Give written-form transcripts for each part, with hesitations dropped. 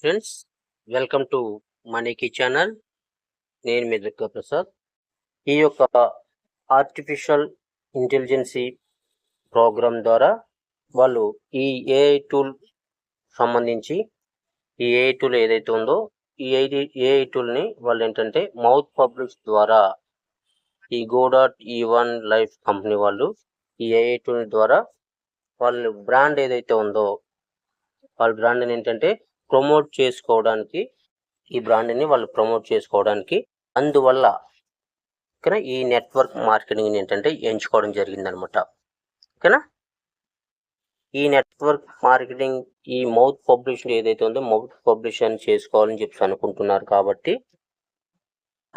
Friends, welcome to మనీకి channel. నేను మీ దుర్గా ప్రసాద్. ఈ యొక్క ఆర్టిఫిషియల్ ఇంటెలిజెన్సీ ప్రోగ్రామ్ ద్వారా వాళ్ళు ఈ ఏఐ టూల్ సంబంధించి ఈ ఏఐ టూల్ ఏదైతే ఉందో ఈ ఏఐ టూల్ని వాళ్ళు ఏంటంటే మౌత్ పబ్లిష్ ద్వారా ఈ Go.E1 లైఫ్ కంపెనీ వాళ్ళు ఈ ఏఐ టూల్ ద్వారా వాళ్ళు బ్రాండ్ ఏదైతే ఉందో వాళ్ళ బ్రాండ్ని ఏంటంటే ప్రమోట్ చేసుకోవడానికి ఈ బ్రాండ్ని వాళ్ళు ప్రమోట్ చేసుకోవడానికి అందువల్ల ఓకేనా ఈ నెట్వర్క్ మార్కెటింగ్ ఏంటంటే ఎంచుకోవడం జరిగిందనమాట. ఓకేనా, ఈ నెట్వర్క్ మార్కెటింగ్ ఈ మౌత్ పబ్లిష్ ఏదైతే ఉందో మౌత్ పబ్లిషన్ చేసుకోవాలని చెప్పి అనుకుంటున్నారు కాబట్టి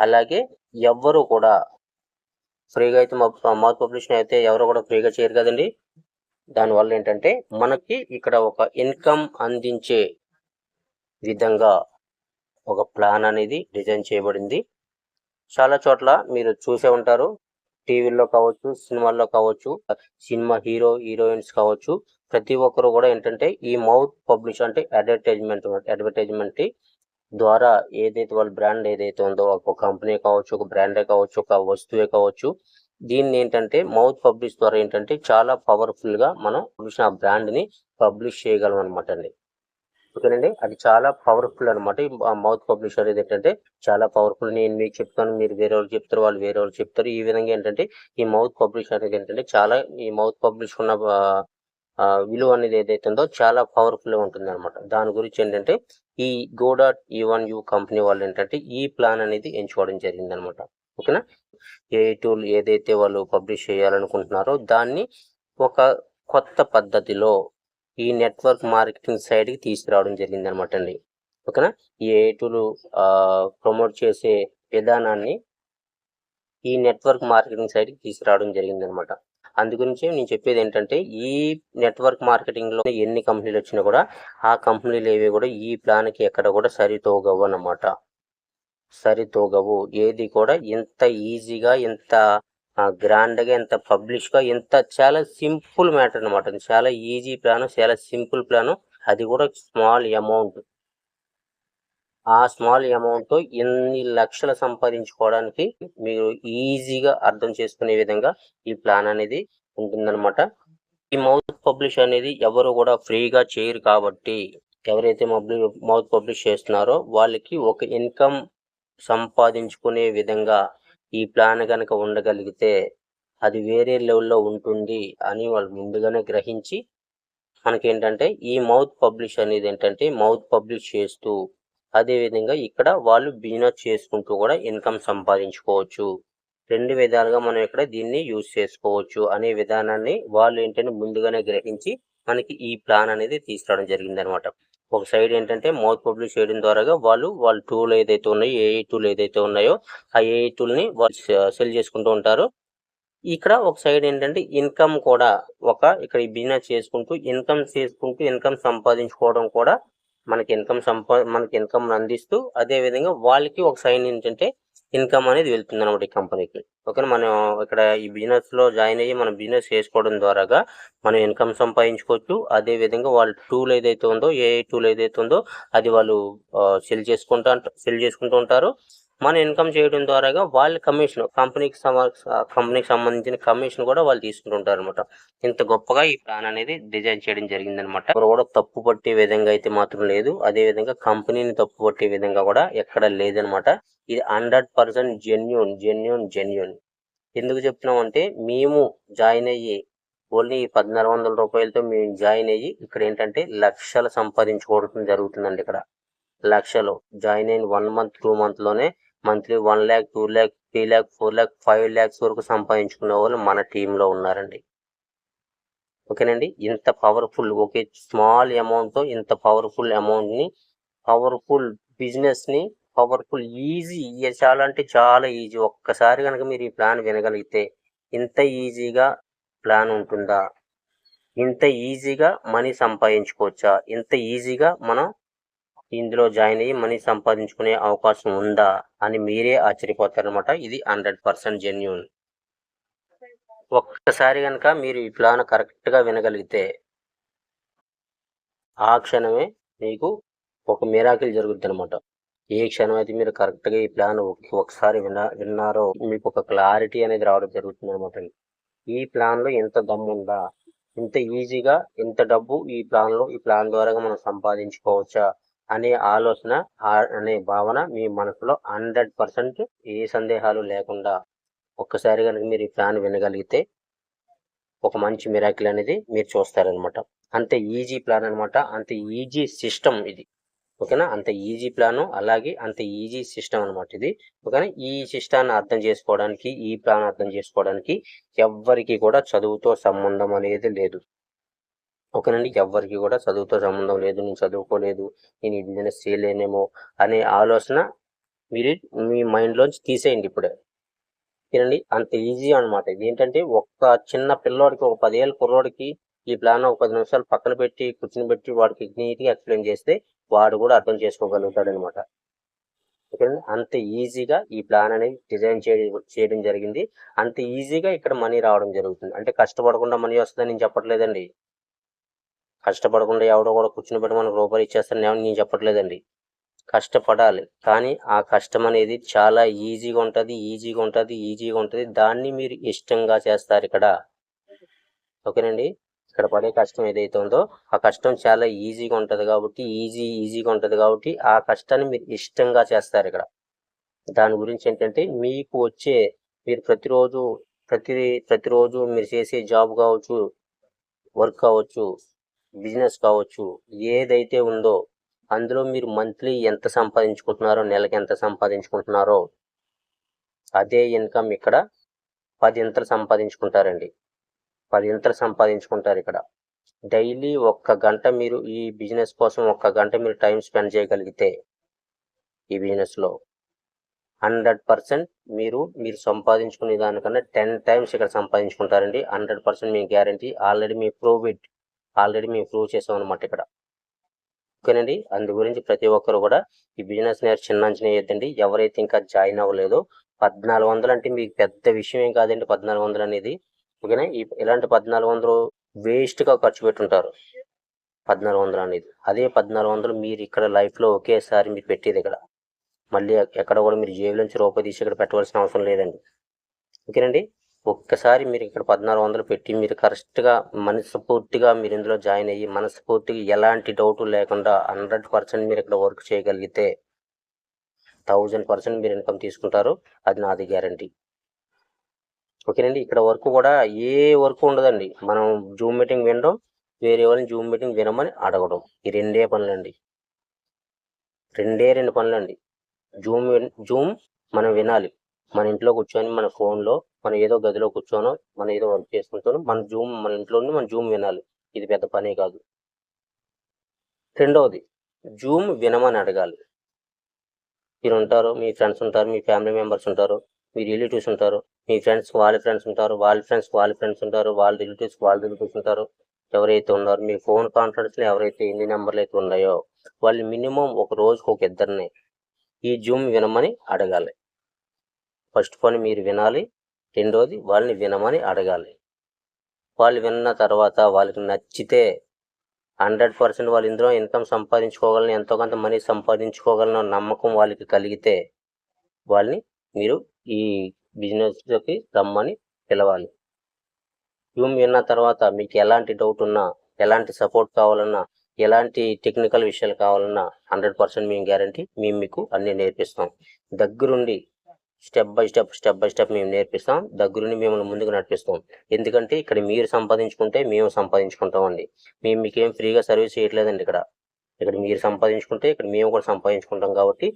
అలాగే ఎవరు కూడా ఫ్రీగా అయితే మౌత్ పబ్లిషన్ అయితే ఎవరు కూడా ఫ్రీగా చేయరు కదండి. దానివల్ల ఏంటంటే మనకి ఇక్కడ ఒక ఇన్కమ్ అందించే విధంగా ఒక ప్లాన్ అనేది డిజైన్ చేయబడింది. చాలా చోట్ల మీరు చూసే ఉంటారు, టీవీల్లో కావచ్చు, సినిమాల్లో కావచ్చు, సినిమా హీరోయిన్స్ కావచ్చు, ప్రతి ఒక్కరు కూడా ఏంటంటే ఈ మౌత్ పబ్లిష్ అంటే అడ్వర్టైజ్మెంట్ ద్వారా ఏదైతే వాళ్ళ బ్రాండ్ ఏదైతే ఉందో ఒక కంపెనీ కావచ్చు, ఒక బ్రాండే కావచ్చు, ఒక వస్తువే కావచ్చు, దీన్ని ఏంటంటే మౌత్ పబ్లిష్ ద్వారా ఏంటంటే చాలా పవర్ఫుల్గా మనం ఆ బ్రాండ్ని పబ్లిష్ చేయగలం అనమాట అండి. ఓకేనండి, అది చాలా పవర్ఫుల్ అనమాట. ఈ మౌత్ పబ్లిష్ అనేది ఏంటంటే చాలా పవర్ఫుల్. నేను మీకు చెప్తాను, మీరు వేరే వాళ్ళు చెప్తారు, వాళ్ళు వేరే వాళ్ళు చెప్తారు. ఈ విధంగా ఏంటంటే ఈ మౌత్ పబ్లిష్ అనేది ఏంటంటే చాలా ఈ మౌత్ పబ్లిష్ ఉన్న విలువ అనేది ఏదైతే ఉందో చాలా పవర్ఫుల్గా ఉంటుంది అనమాట. దాని గురించి ఏంటంటే ఈ Go.E1 కంపెనీ వాళ్ళు ఏంటంటే ఈ ప్లాన్ అనేది ఎంచుకోవడం జరిగింది అనమాట. ఓకేనా, ఏ టూల్ ఏదైతే వాళ్ళు పబ్లిష్ చేయాలనుకుంటున్నారో దాన్ని ఒక కొత్త పద్ధతిలో ఈ నెట్వర్క్ మార్కెటింగ్ సైడ్కి తీసుకురావడం జరిగింది అనమాట అండి. ఓకేనా, ఈ ఏ టూల్ ప్రమోట్ చేసే విధానాన్ని ఈ నెట్వర్క్ మార్కెటింగ్ సైడ్కి తీసుకురావడం జరిగింది అనమాట. అందుగురించి నేను చెప్పేది ఏంటంటే ఈ నెట్వర్క్ మార్కెటింగ్లో ఎన్ని కంపెనీలు వచ్చినా కూడా ఆ కంపెనీలు ఏవి కూడా ఈ ప్లాన్కి ఎక్కడ కూడా సరితూగవు అన్నమాట. సరితూగవు. ఏది కూడా ఇంత ఈజీగా, ఇంత గ్రాండ్గా, ఇంత పబ్లిష్గా, ఇంత చాలా సింపుల్ మ్యాటర్ అనమాట. చాలా ఈజీ ప్లాను, చాలా సింపుల్ ప్లాను, అది కూడా స్మాల్ అమౌంట్. ఆ స్మాల్ అమౌంట్ ఎన్ని లక్షలు సంపాదించుకోవడానికి మీరు ఈజీగా అర్థం చేసుకునే విధంగా ఈ ప్లాన్ అనేది ఉంటుందన్నమాట. ఈ మౌత్ పబ్లిష్ అనేది ఎవరు కూడా ఫ్రీగా చేయరు కాబట్టి ఎవరైతే మౌత్ పబ్లిష్ చేస్తున్నారో వాళ్ళకి ఒక ఇన్కమ్ సంపాదించుకునే విధంగా ఈ ప్లాన్ కనుక ఉండగలిగితే అది వేరే లెవెల్లో ఉంటుంది అని వాళ్ళు ముందుగానే గ్రహించి మనకేంటంటే ఈ మౌత్ పబ్లిష్ అనేది ఏంటంటే మౌత్ పబ్లిష్ చేస్తూ అదేవిధంగా ఇక్కడ వాళ్ళు బిజినెస్ చేసుకుంటూ కూడా ఇన్కమ్ సంపాదించుకోవచ్చు. రెండు విధాలుగా మనం ఇక్కడ దీన్ని యూజ్ చేసుకోవచ్చు అనే విధానాన్ని వాళ్ళు ఏంటంటే ముందుగానే గ్రహించి మనకి ఈ ప్లాన్ అనేది తీసుకురావడం జరిగింది అనమాట. ఒక సైడ్ ఏంటంటే మౌత్ పబ్లిష్ చేయడం ద్వారా వాళ్ళ టూల్ ఏదైతే ఉన్నాయో ఏఐ టూల్ ఏదైతే ఉన్నాయో ఆ ఏఐ టూల్ని వాళ్ళు సెల్ చేసుకుంటూ ఉంటారు. ఇక్కడ ఒక సైడ్ ఏంటంటే ఇన్కమ్ కూడా ఇక్కడ ఈ బిజినెస్ చేసుకుంటూ ఇన్కమ్ సంపాదించుకోవడం కూడా మనకి ఇన్కమ్ అందిస్తూ అదేవిధంగా వాళ్ళకి ఒక సైడ్ ఏంటంటే ఇన్కమ్ అనేది వెళ్తుంది అనమాట ఈ కంపెనీకి. ఓకేనా, మనం ఇక్కడ ఈ బిజినెస్లో జాయిన్ అయ్యి మనం బిజినెస్ చేసుకోవడం ద్వారాగా మనం ఇన్కమ్ సంపాదించుకోవచ్చు. అదేవిధంగా వాళ్ళ టూల్ ఏదైతే ఉందో ఏఐ టూల్ ఏదైతే ఉందో అది వాళ్ళు సెల్ చేసుకుంటూ ఉంటారు. మనం ఇన్కమ్ చేయడం ద్వారాగా వాళ్ళ కమిషన్ కంపెనీకి సంబంధించిన కమిషన్ కూడా వాళ్ళు తీసుకుంటుంటారు అనమాట. ఇంత గొప్పగా ఈ ప్లాన్ అనేది డిజైన్ చేయడం జరిగిందనమాట. ఎవరు కూడా తప్పు పట్టే విధంగా అయితే మాత్రం లేదు, అదేవిధంగా కంపెనీని తప్పు పట్టే విధంగా కూడా ఎక్కడ లేదనమాట. ఇది 100% జెన్యూన్. ఎందుకు చెప్తున్నాం అంటే మేము జాయిన్ అయ్యి ఓన్లీ 1400 రూపాయలతో మేము జాయిన్ అయ్యి ఇక్కడ ఏంటంటే లక్షలు సంపాదించుకోవడం జరుగుతుందండి. ఇక్కడ లక్షలు జాయిన్ అయిన 1 month 2 monthలోనే monthly 1 lakh 2 lakh 3 lakh 4 lakh 5 lakhs వరకు సంపాదించుకునే వాళ్ళు మన టీంలో ఉన్నారండి. ఓకేనండి, ఇంత పవర్ఫుల్ ఒకే స్మాల్ అమౌంట్తో ఇంత పవర్ఫుల్ అమౌంట్ని పవర్ఫుల్ బిజినెస్ని పవర్ఫుల్ ఈజీ, చాలా అంటే చాలా ఈజీ. ఒక్కసారి కనుక మీరు ఈ ప్లాన్ వినగలిగితే ఇంత ఈజీగా ప్లాన్ ఉంటుందా, ఇంత ఈజీగా మనీ సంపాదించుకోవచ్చా, ఇంత ఈజీగా మనం ఇందులో జాయిన్ అయ్యి మనీ సంపాదించుకునే అవకాశం ఉందా అని మీరే ఆశ్చర్యపోతారనమాట. ఇది 100% జెన్యూన్. ఒక్కసారి కనుక మీరు ఈ ప్లాన్ కరెక్ట్గా వినగలిగితే ఆ క్షణమే మీకు ఒక మిరాకిల్ జరుగుద్ది అనమాట. ఏ క్షణం అయితే మీరు కరెక్ట్గా ఈ ప్లాన్ ఒకసారి విన్నారో మీకు ఒక క్లారిటీ అనేది రావడం జరుగుతుంది అనమాట. ఈ ప్లాన్లో ఎంత దమ్ము ఉందా, ఇంత ఈజీగా ఇంత డబ్బు ఈ ప్లాన్ ద్వారా మనం సంపాదించుకోవచ్చా అనే ఆలోచన అనే భావన మీ మనసులో 100% ఏ సందేహాలు లేకుండా ఒక్కసారి కనుక మీరు ఈ ప్లాన్ వినగలిగితే ఒక మంచి మిరాకిల్ అనేది మీరు చూస్తారనమాట. అంత ఈజీ ప్లాన్ అనమాట, అంత ఈజీ సిస్టమ్ ఇది. ఓకేనా, అంత ఈజీ ప్లాను, అలాగే అంత ఈజీ సిస్టమ్ అనమాట ఇది. ఓకేనా, ఈ సిస్టాన్ని అర్థం చేసుకోవడానికి, ఈ ప్లాన్ అర్థం చేసుకోవడానికి ఎవ్వరికి కూడా చదువుతో సంబంధం అనేది లేదు. ఓకేనండి, ఎవ్వరికి కూడా చదువుతో సంబంధం లేదు. నేను చదువుకోలేదు, నేను ఈ బిజినెస్ చేయలేనేమో అనే ఆలోచన మీరు మీ మైండ్లోంచి తీసేయండి ఇప్పుడే. ఓకేనండి, అంత ఈజీ అనమాట ఇది. ఏంటంటే ఒక్క చిన్న పిల్లోడికి, ఒక 10 ఏళ్ళ కుర్రోడికి ఈ ప్లాన్ ఒక 10 నిమిషాలు పక్కన పెట్టి కూర్చుని పెట్టి వాడికి నీట్గా ఎక్స్ప్లెయిన్ చేస్తే వాడు కూడా అర్థం చేసుకోగలుగుతాడు అనమాట. ఓకేనండి, అంత ఈజీగా ఈ ప్లాన్ అనేది డిజైన్ చేయడం జరిగింది. అంత ఈజీగా ఇక్కడ మనీ రావడం జరుగుతుంది. అంటే కష్టపడకుండా మనీ వస్తుందని నేను చెప్పట్లేదండి. కష్టపడకుండా ఎవడో కూడా కూర్చుని పెట్టి మనకు రూపాయలు ఇచ్చేస్తాను నేను చెప్పట్లేదండి. కష్టపడాలి, కానీ ఆ కష్టం అనేది చాలా ఈజీగా ఉంటుంది. దాన్ని మీరు ఇష్టంగా చేస్తారు ఇక్కడ. ఓకేనండి, ఇక్కడ పడే కష్టం ఏదైతే ఉందో ఆ కష్టం చాలా ఈజీగా ఉంటుంది కాబట్టి ఆ కష్టాన్ని మీరు ఇష్టంగా చేస్తారు ఇక్కడ. దాని గురించి ఏంటంటే మీకు వచ్చే, మీరు ప్రతిరోజు మీరు చేసే జాబ్ కావచ్చు, వర్క్ కావచ్చు, బిజినెస్ కావచ్చు, ఏదైతే ఉందో అందులో మీరు మంత్లీ ఎంత సంపాదించుకుంటున్నారో, నెలకి ఎంత సంపాదించుకుంటున్నారో అదే ఇన్కమ్ ఇక్కడ 10 ఇంతలు సంపాదించుకుంటారండి. 10 ఇంతలు సంపాదించుకుంటారు ఇక్కడ. డైలీ 1 గంట మీరు ఈ బిజినెస్ కోసం 1 గంట మీరు టైం స్పెండ్ చేయగలిగితే ఈ బిజినెస్లో 100% మీరు సంపాదించుకునే దానికన్నా 10 టైమ్స్ ఇక్కడ సంపాదించుకుంటారండి. 100% మీ గ్యారంటీ. ఆల్రెడీ మేము ప్రూవ్ చేసాం అనమాట ఇక్కడ. ఓకేనండి, అందు గురించి ప్రతి ఒక్కరు కూడా ఈ బిజినెస్ చిన్న అంచనా వేయద్దండి. ఎవరైతే ఇంకా జాయిన్ అవ్వలేదో, 1400 అంటే మీకు పెద్ద విషయం ఏం కాదండి 1400 అనేది. ఓకేనా, ఇలాంటి 1400 వేస్ట్గా ఖర్చు పెట్టుంటారు. 1400 అనేది, అదే 1400 మీరు ఇక్కడ లైఫ్లో ఒకేసారి మీరు పెట్టేది ఇక్కడ. మళ్ళీ ఎక్కడ కూడా మీరు జేబులోంచి రూపాయి తీసి ఇక్కడ పెట్టవలసిన అవసరం లేదండి. ఓకేనండి, ఒక్కసారి మీరు ఇక్కడ 1400 పెట్టి మీరు కరెక్ట్గా మనస్ఫూర్తిగా మీరు ఇందులో జాయిన్ అయ్యి మనస్ఫూర్తిగా ఎలాంటి డౌట్ లేకుండా 100% మీరు ఇక్కడ వర్క్ చేయగలిగితే 1000% మీరు ఇన్కమ్ తీసుకుంటారు. అది నాది గ్యారంటీ. ఓకేనండి, ఇక్కడ వర్క్ కూడా ఏ వర్క్ ఉండదండి. మనం జూమ్ మీటింగ్ వినడం, వేరే వాళ్ళని జూమ్ మీటింగ్ వినమని అడగడం, ఈ 2 పనులండి. 2 పనులండి. జూమ్ మనం వినాలి. మన ఇంట్లో కూర్చొని మన ఫోన్లో మనం ఏదో గదిలో కూర్చోనో మనం ఏదో వర్క్ చేసుకుంటానో మన ఇంట్లో మనం జూమ్ వినాలి. ఇది పెద్ద పనే కాదు. రెండవది, జూమ్ వినమని అడగాలి. మీరు ఉంటారు, మీ ఫ్రెండ్స్ ఉంటారు, మీ ఫ్యామిలీ మెంబర్స్ ఉంటారు, మీ రిలేటివ్స్ ఉంటారు, మీ ఫ్రెండ్స్ వాళ్ళ ఫ్రెండ్స్ ఉంటారు, వాళ్ళ ఫ్రెండ్స్ ఉంటారు, వాళ్ళ రిలేటివ్స్ ఉంటారు. ఎవరైతే ఉన్నారో మీ ఫోన్ కాన్ఫరెన్స్లో ఎవరైతే ఎన్ని నెంబర్లు అయితే ఉన్నాయో వాళ్ళు మినిమం ఒక రోజుకు ఒక ఇద్దరిని ఈ జూమ్ వినమని అడగాలి. ఫస్ట్ పని మీరు వినాలి. రెండోది వాళ్ళని వినమని అడగాలి. వాళ్ళు విన్న తర్వాత వాళ్ళకి నచ్చితే 100% వాళ్ళు ఇందులో ఇన్కమ్ సంపాదించుకోగలను, ఎంతో కొంత మనీ సంపాదించుకోగలను నమ్మకం వాళ్ళకి కలిగితే వాళ్ళని మీరు ఈ బిజినెస్లోకి రమ్మని పిలవాలి. జూమ్ విన్న తర్వాత మీకు ఎలాంటి డౌట్ ఉన్నా, ఎలాంటి సపోర్ట్ కావాలన్నా, ఎలాంటి టెక్నికల్ విషయాలు కావాలన్నా 100% మేము గ్యారంటీ. మేము మీకు అన్నీ నేర్పిస్తాం. దగ్గరుండి స్టెప్ బై స్టెప్ మేము నేర్పిస్తాం. దగ్గరుండి మిమ్మల్ని ముందుకు నడిపిస్తాం. ఎందుకంటే ఇక్కడ మీరు సంపాదించుకుంటే మేము సంపాదించుకుంటామండి. మేము మీకేం ఫ్రీగా సర్వీస్ చేయట్లేదండి. ఇక్కడ మీరు సంపాదించుకుంటే ఇక్కడ మేము కూడా సంపాదించుకుంటాం. కాబట్టి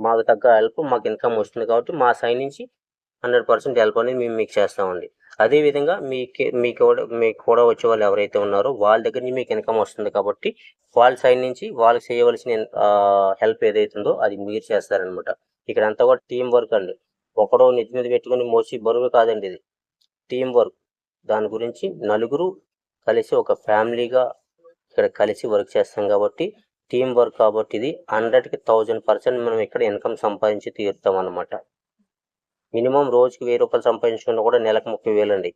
మాకు తగ్గ హెల్ప్, మాకు ఇన్కమ్ వస్తుంది కాబట్టి మా సైడ్ నుంచి 100% హెల్ప్ అనేది మేము మీకు చేస్తామండి. అదేవిధంగా మీకు కూడా వచ్చే వాళ్ళు ఎవరైతే ఉన్నారో వాళ్ళ దగ్గర నుంచి మీకు ఇన్కమ్ వస్తుంది కాబట్టి వాళ్ళ సైడ్ నుంచి వాళ్ళకి చేయవలసిన హెల్ప్ ఏదైతే ఉందో అది మీరు చేస్తారనమాట. ఇక్కడ అంతా కూడా టీం వర్క్ అండి. ఒకడో నెత్తి మీద పెట్టుకుని మోసి బరువు కాదండి, ఇది టీం వర్క్. దాని గురించి నలుగురు కలిసి ఒక ఫ్యామిలీగా ఇక్కడ కలిసి వర్క్ చేస్తాం కాబట్టి టీం వర్క్. కాబట్టి ఇది 100కి 1000% మనం ఇక్కడ ఇన్కమ్ సంపాదించి తీరుతాం అన్నమాట. మినిమం రోజుకి 1000 రూపాయలు సంపాదించుకున్నా కూడా నెలకు 30,000 అండి.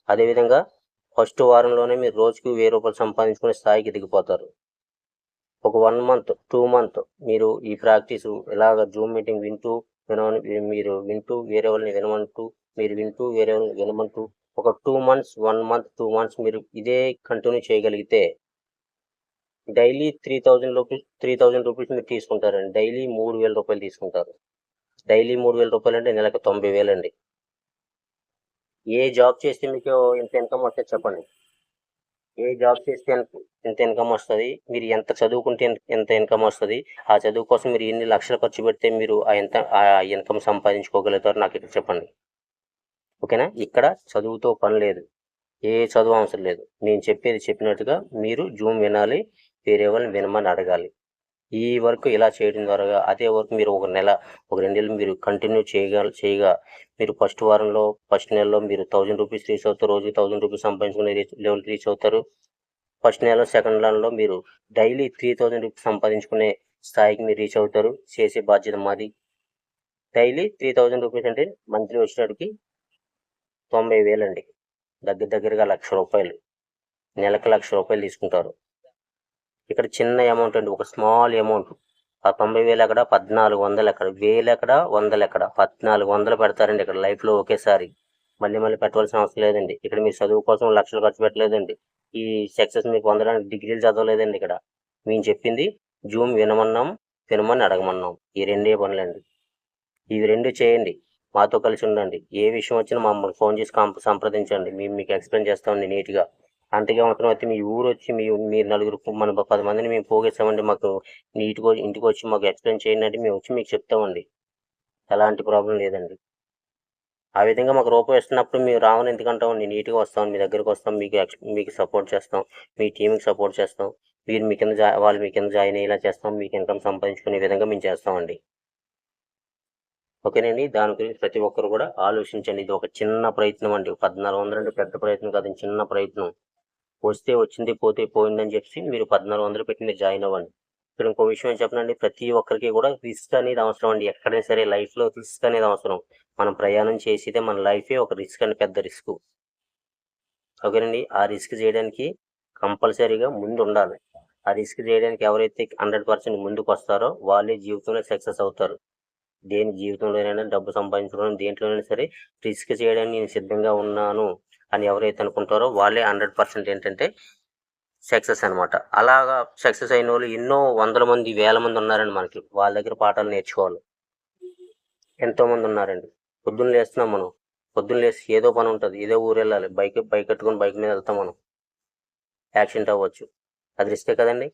అదేవిధంగా ఫస్ట్ వారంలోనే మీరు రోజుకి 1000 రూపాయలు సంపాదించుకునే స్థాయికి దిగిపోతారు. ఒక 1 మంత్ 2 మంత్ మీరు ఈ ప్రాక్టీస్ ఇలాగ జూమ్ మీటింగ్ వింటూ మీరు వింటూ వేరే వాళ్ళని వినమంటూ మీరు వింటూ వేరే వాళ్ళని వినమంటూ ఒక 2 మంత్స్ 1 మంత్ 2 మంత్స్ మీరు ఇదే కంటిన్యూ చేయగలిగితే డైలీ 3000 రూపీస్ మీరు తీసుకుంటారండి. డైలీ 3000 రూపాయలు తీసుకుంటారు. డైలీ 3000 రూపాయలు అంటే నెలకు 90,000 అండి. ఏ జాబ్ చేస్తే మీకు ఇంత ఇన్కమ్ వస్తుంది చెప్పండి? ఏ జాబ్ చేస్తే ఎంత ఇన్కమ్ వస్తుంది? మీరు ఎంత చదువుకుంటే ఎంత ఇన్కమ్ వస్తుంది? ఆ చదువు కోసం మీరు ఎన్ని లక్షలు ఖర్చు పెడితే మీరు ఆ ఇన్కమ్ సంపాదించుకోగలుగుతారు నాకు ఇక్కడ చెప్పండి. ఓకేనా? ఇక్కడ చదువుతో పని లేదు, ఏ చదువు అవసరం లేదు. నేను చెప్పేది చెప్పినట్టుగా మీరు జూమ్ వినాలి, వేరే వాళ్ళని వినమని అడగాలి. ఈ వర్క్ ఇలా చేయడం ద్వారా అదే వర్క్ మీరు ఒక నెల ఒక 2 నెలలు మీరు కంటిన్యూ చేయగా మీరు ఫస్ట్ నెలలో మీరు 1000 రూపీస్ రీచ్ అవుతారు. రోజుకి 1000 రూపీస్ సంపాదించుకునే లెవెల్కి రీచ్ అవుతారు. ఫస్ట్ నెలలో సెకండ్ నెలలో మీరు డైలీ 3000 రూపీస్ సంపాదించుకునే స్థాయికి మీరు రీచ్ అవుతారు. చేసే బాధ్యత మాది. డైలీ 3000 రూపీస్ అంటే మంత్లీ వచ్చేటికి 90,000 అండి. దగ్గరగా 1,00,000 రూపాయలు. నెలకు 1,00,000 రూపాయలు తీసుకుంటారు. ఇక్కడ చిన్న అమౌంట్ అండి, ఒక స్మాల్ అమౌంట్. ఆ 90,000 ఎక్కడ, 1,400 ఎక్కడ, 1000 ఎక్కడ, 100 ఎక్కడ, 1,400 పెడతారండి ఇక్కడ లైఫ్లో ఒకేసారి. మళ్ళీ పెట్టవలసిన అవసరం లేదండి. ఇక్కడ మీరు చదువు కోసం లక్షలు ఖర్చు పెట్టలేదండి. ఈ సక్సెస్ మీకు పొందడానికి డిగ్రీలు చదవలేదండి. ఇక్కడ మేము చెప్పింది జూమ్ వినమని అడగమన్నాం. ఈ 2 పనులండి. ఇవి 2 చేయండి, మాతో కలిసి ఉండండి. ఏ విషయం వచ్చినా మమ్మల్ని ఫోన్ చేసి సంప్రదించండి. మేము మీకు ఎక్స్ప్లెయిన్ చేస్తామండి నీట్గా. అంతగా అవసరం అయితే మీ ఊరు వచ్చి మీరు నలుగురు మన 10 మందిని మేము పోగేస్తామండి, మాకు నీట్గా ఇంటికి వచ్చి మాకు ఎక్స్ప్లెయిన్ చేయండి అంటే మేము వచ్చి మీకు చెప్తామండి. ఎలాంటి ప్రాబ్లం లేదండి. ఆ విధంగా మాకు రూపాయి ఇస్తున్నప్పుడు మేము రావని ఎందుకంటామండి, నీట్గా వస్తాం, మీ దగ్గరికి వస్తాం, మీకు సపోర్ట్ చేస్తాం, మీ టీంకి సపోర్ట్ చేస్తాం. వాళ్ళు మీ కింద జాయిన్ అయ్యేలా చేస్తాం, మీకు ఇన్కమ్ సంపాదించుకునే విధంగా మేము చేస్తామండి. ఓకేనండి? దాని గురించి ప్రతి ఒక్కరు కూడా ఆలోచించండి. ఇది ఒక చిన్న ప్రయత్నం అండి. 1,400 అంటే పెద్ద ప్రయత్నం కాదు, చిన్న ప్రయత్నం. వస్తే వచ్చింది, పోతే పోయిందని చెప్పి మీరు 1,400 పెట్టి మీరు జాయిన్ అవ్వండి. ఇక్కడ ఇంకో విషయం చెప్పనండి, ప్రతి ఒక్కరికి కూడా రిస్క్ అనేది అవసరం అండి. ఎక్కడైనా సరే లైఫ్లో రిస్క్ అనేది అవసరం. మనం ప్రయాణం చేసేదే మన లైఫే ఒక రిస్క్ అండి, పెద్ద రిస్క్. ఓకేనండి? ఆ రిస్క్ చేయడానికి కంపల్సరీగా ముందు ఉండాలి. ఆ రిస్క్ చేయడానికి ఎవరైతే 100% ముందుకు వస్తారో వాళ్ళే జీవితంలో సక్సెస్ అవుతారు. జీవితంలోనైనా డబ్బు సంపాదించుకోవడం దేంట్లోనైనా సరే రిస్క్ చేయడానికి నేను సిద్ధంగా ఉన్నాను అని ఎవరైతే అనుకుంటారో వాళ్ళే 100% ఏంటంటే సక్సెస్ అనమాట. అలాగా సక్సెస్ అయిన వాళ్ళు ఎన్నో వందల మంది, వేల మంది ఉన్నారండి మనకి. వాళ్ళ దగ్గర పాఠాలు నేర్చుకోవాలి. ఎంతోమంది ఉన్నారండి. పొద్దున్న లేస్తున్నాం మనం, పొద్దున్న లేచి ఏదో పని ఉంటుంది, ఏదో ఊరు వెళ్ళాలి, బైక్ కట్టుకొని బైక్ మీద వెళ్తాం మనం. యాక్సిడెంట్ అవ్వచ్చు, అది రిస్కే కదండి.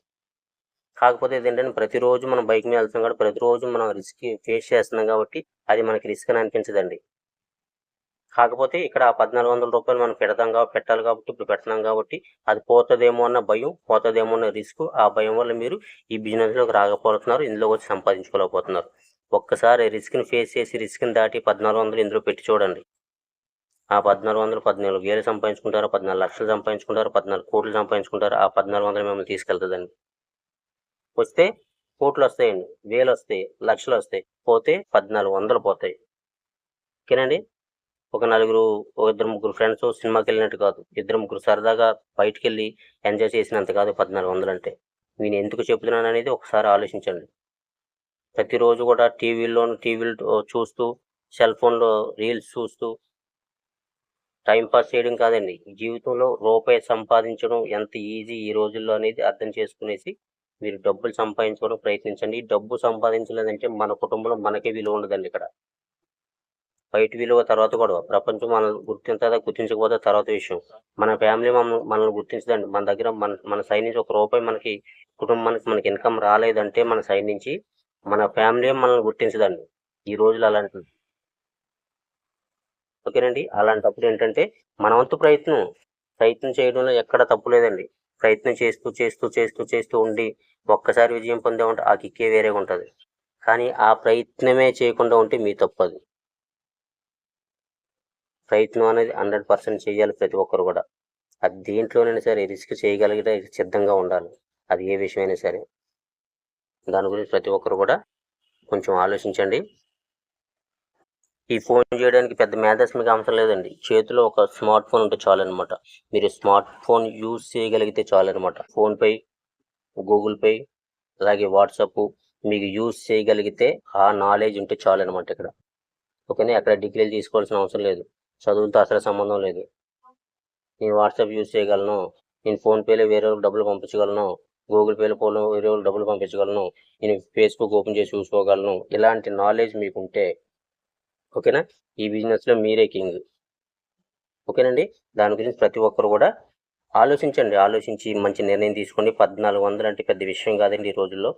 కాకపోతే ఏంటంటే ప్రతిరోజు మనం బైక్ మీద వెళ్తున్నాం కాబట్టి ప్రతిరోజు మనం రిస్క్ ఫేస్ చేస్తున్నాం కాబట్టి అది మనకి రిస్క్ అని అనిపించదండి. కాకపోతే ఇక్కడ ఆ 1,400 రూపాయలు మనం పెట్టాలి కాబట్టి ఇప్పుడు పెడుతున్నాం కాబట్టి అది పోతుందేమో అన్న భయం, పోతుందేమో అన్న రిస్క్. ఆ భయం వల్ల మీరు ఈ బిజినెస్లోకి రాకపోతున్నారు, ఇందులో వచ్చి సంపాదించుకోలేకపోతున్నారు. ఒక్కసారి రిస్క్ని ఫేస్ చేసి రిస్క్ని దాటి 1,400 ఇందులో పెట్టి చూడండి. ఆ 1,400 14,000 సంపాదించుకుంటారు, 14 లక్షలు సంపాదించుకుంటారు, 14 కోట్లు సంపాదించుకుంటారు. ఆ 1,400 మిమ్మల్ని తీసుకెళ్తుందండి. వస్తే కోట్లు వస్తాయండి, వేలు వస్తాయి, లక్షలు వస్తాయి. పోతే 1,400 పోతాయి. ఓకేనండి? ఒక ఇద్దరు ముగ్గురు ఫ్రెండ్స్ సినిమాకి వెళ్ళినట్టు కాదు, ఇద్దరు ముగ్గురు సరదాగా బయటికి వెళ్ళి ఎంజాయ్ చేసినంత కాదు 1,400 అంటే. నేను ఎందుకు చెప్తున్నాను అనేది ఒకసారి ఆలోచించండి. ప్రతిరోజు కూడా టీవీలు చూస్తూ, సెల్ ఫోన్లో రీల్స్ చూస్తూ టైంపాస్ చేయడం కాదండి, జీవితంలో రూపాయి సంపాదించడం ఎంత ఈజీ ఈ రోజుల్లో అనేది అర్థం చేసుకునేసి మీరు డబ్బులు సంపాదించుకోవడం ప్రయత్నించండి. డబ్బు సంపాదించలేదంటే మన కుటుంబంలో మనకే విలువ ఉండదండి. ఇక్కడ బయట విలువ తర్వాత కూడా, ప్రపంచం మనల్ని గుర్తించకపోతే తర్వాత విషయం. మన ఫ్యామిలీ మనల్ని గుర్తించదండి. మన దగ్గర మన సైడ్ నుంచి ఒక రూపాయి మనకి కుటుంబానికి ఇన్కమ్ రాలేదంటే మన సైడ్ నుంచి మన ఫ్యామిలీ మనల్ని గుర్తించదండి ఈ రోజులు అలాంటివి. ఓకేనండి? అలాంటప్పుడు ఏంటంటే మన వంతు ప్రయత్నం చేయడంలో ఎక్కడ తప్పు లేదండి. ప్రయత్నం చేస్తూ ఉండి ఒక్కసారి విజయం పొందామంటే ఆ కిక్కే వేరేగా ఉంటుంది. కానీ ఆ ప్రయత్నమే చేయకుండా ఉంటే మీ తప్పది. ప్రయత్నం అనేది 100% చేయాలి ప్రతి ఒక్కరు కూడా. అది దేంట్లోనైనా సరే రిస్క్ చేయగలిగితే సిద్ధంగా ఉండాలి, అది ఏ విషయమైనా సరే. దాని గురించి ప్రతి ఒక్కరు కూడా కొంచెం ఆలోచించండి. ఈ ఫోన్ చేయడానికి పెద్ద మేధస్సు మీకు అవసరం లేదండి. చేతిలో ఒక స్మార్ట్ ఫోన్ ఉంటే చాలన్నమాట. మీరు స్మార్ట్ ఫోన్ యూజ్ చేయగలిగితే చాలన్నమాట. ఫోన్పే, గూగుల్ పే, అలాగే వాట్సాప్ మీకు యూజ్ చేయగలిగితే ఆ నాలెడ్జ్ ఉంటే చాలు అనమాట ఇక్కడ. ఓకేనా, ఎక్కడ డిగ్రీలు తీసుకోవాల్సిన అవసరం లేదు, చదువులతో అసలు సంబంధం లేదు. నేను వాట్సాప్ యూజ్ చేయగలను, నేను ఫోన్పేలో వేరే వాళ్ళకి డబ్బులు పంపించగలను, గూగుల్ పేలో వేరే వాళ్ళకి డబ్బులు పంపించగలను, నేను ఫేస్బుక్ ఓపెన్ చేసి చూసుకోగలను. ఇలాంటి నాలెడ్జ్ మీకు ఉంటే ఓకేనా, ఈ బిజినెస్లో మీరే కింగ్. ఓకేనండి, దాని గురించి ప్రతి ఒక్కరు కూడా ఆలోచించండి, ఆలోచించి మంచి నిర్ణయం తీసుకోండి. 1400 అంటే పెద్ద విషయం కాదండి ఈ రోజుల్లో.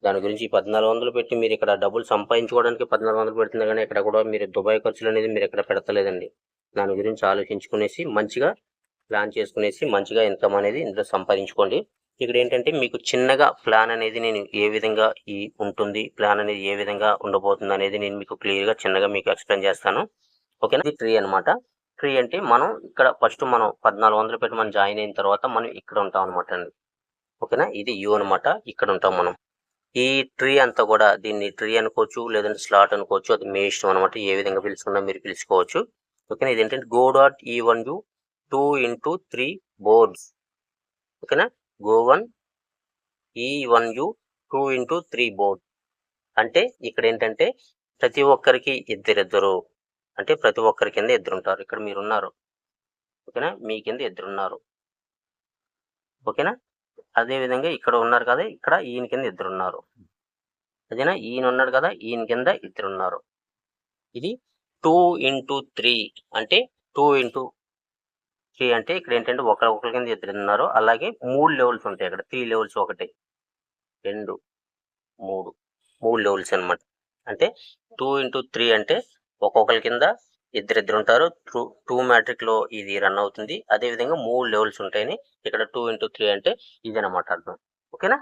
దాని గురించి 1400 పెట్టి మీరు ఇక్కడ డబ్బులు సంపాదించుకోవడానికి 1400 పెడుతున్నారు, కానీ ఇక్కడ కూడా మీరు దుబాయ్ ఖర్చులు అనేది మీరు ఎక్కడ పెడతలేదండి. దాని గురించి ఆలోచించుకునేసి మంచిగా ప్లాన్ చేసుకునేసి మంచిగా ఇన్కమ్ అనేది ఇందులో సంపాదించుకోండి. ఇక్కడ ఏంటంటే మీకు చిన్నగా ప్లాన్ అనేది నేను ఏ విధంగా ఉంటుంది, ప్లాన్ అనేది ఏ విధంగా ఉండబోతుంది అనేది నేను మీకు క్లియర్గా చిన్నగా మీకు ఎక్స్ప్లెయిన్ చేస్తాను. ఓకేనా, ఇది ట్రీ అనమాట. ట్రీ అంటే మనం ఇక్కడ ఫస్ట్ మనం 1400 పెట్టి మనం జాయిన్ అయిన తర్వాత మనం ఇక్కడ ఉంటాం అనమాట అండి. ఓకేనా, ఇది యూ అనమాట, ఇక్కడ ఉంటాం మనం. ఈ ట్రీ అంతా కూడా దీన్ని ట్రీ అనుకోవచ్చు, లేదంటే స్లాట్ అనుకోవచ్చు, అది మీ ఇష్టం అనమాట, ఏ విధంగా పిలుచుకున్నా మీరు పిలుచుకోవచ్చు. ఓకేనా, ఇది ఏంటంటే go.e1u 2x3 బోర్డ్స్. ఓకేనా, go1 e1u 2x3 బోర్డ్ అంటే ఇక్కడ ఏంటంటే ప్రతి ఒక్కరికి ఇద్దరిద్దరు, అంటే ప్రతి ఒక్కరి కింద ఇద్దరు ఉంటారు. ఇక్కడ మీరు ఉన్నారు, ఓకేనా, మీ కింద ఇద్దరు ఉన్నారు. ఓకేనా, అదే విధంగా ఇక్కడ ఉన్నారు కదా, ఇక్కడ ఈయన కింద ఇద్దరు ఉన్నారు. అదేనా, ఈయన ఉన్నాడు కదా, ఈయన కింద ఇద్దరు ఉన్నారు. ఇది 2x3 అంటే 2x3 అంటే ఇక్కడ ఏంటంటే ఒకరి కింద ఇద్దరు ఉన్నారు. అలాగే 3 లెవెల్స్ ఉంటాయి ఇక్కడ, 3 లెవెల్స్, 1 2 3 3 లెవెల్స్ అనమాట. అంటే 2x3 అంటే ఒక్కొక్కరి కింద ఇద్దరు ఉంటారు. 2 మ్యాట్రిక్ లో ఇది రన్ అవుతుంది. అదే విధంగా 3 లెవెల్స్ ఉంటాయని ఇక్కడ 2x3 అంటే ఇది అనమాట అర్థం. ఓకేనా,